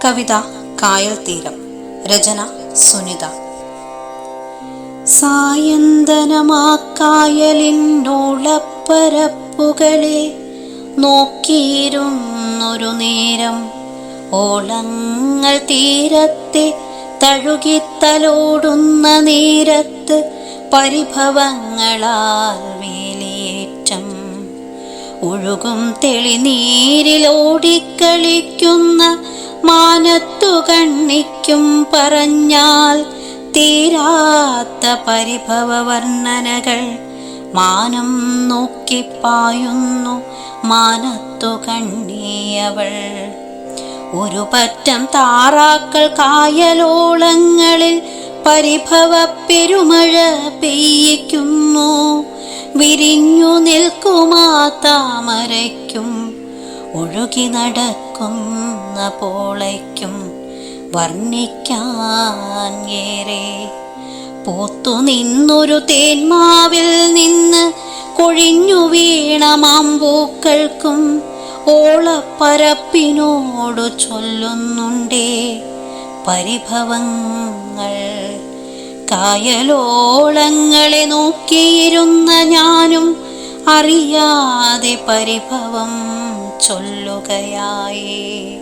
കവിത കായൽ തീരം. രചന സുനിത. സായന്തനമാക്കായലിനോളപ്പരപ്പുകളെ നോക്കിയിരുന്നൊരു നേരം, ഓളങ്ങൾ തീരത്തെ തഴുകിത്തലോടുന്ന നേരത്ത് പരിഭവങ്ങളാൽ വേലിയേറ്റം. ഒഴുകും തെളിനീരിലോടിക്കളിക്കുന്ന മാനത്തു കണ്ണിക്കും പറഞ്ഞാൽ തീരാത്ത പരിഭവ വർണ്ണനകൾ. മാനം നോക്കിപ്പായുന്നു മാനത്തു കണ്ണിയവൾ. ഒരു പറ്റം താറാക്കൾ കായലോളങ്ങളിൽ പരിഭവ പെരുമഴ പെയ്യിക്കുന്നു. വിരിഞ്ഞു നിൽക്കുമാ താമരയ്ക്കും ഒഴുകി നടക്കുന്ന പോളയ്ക്കും വർണ്ണിക്കാൻ ഏറെ. പൂത്തു നിന്നൊരു തേന്മാവിൽ നിന്ന് കൊഴിഞ്ഞു വീണ മാമ്പൂക്കൾക്കും ഓളപ്പരപ്പിനോടു ചൊല്ലുന്നുണ്ടേ പരിഭവങ്ങൾ. കായലോളങ്ങളെ നോക്കിയിരുന്ന ഞാനും അറിയാതെ പരിഭവം ചൊല്ലുകയായി.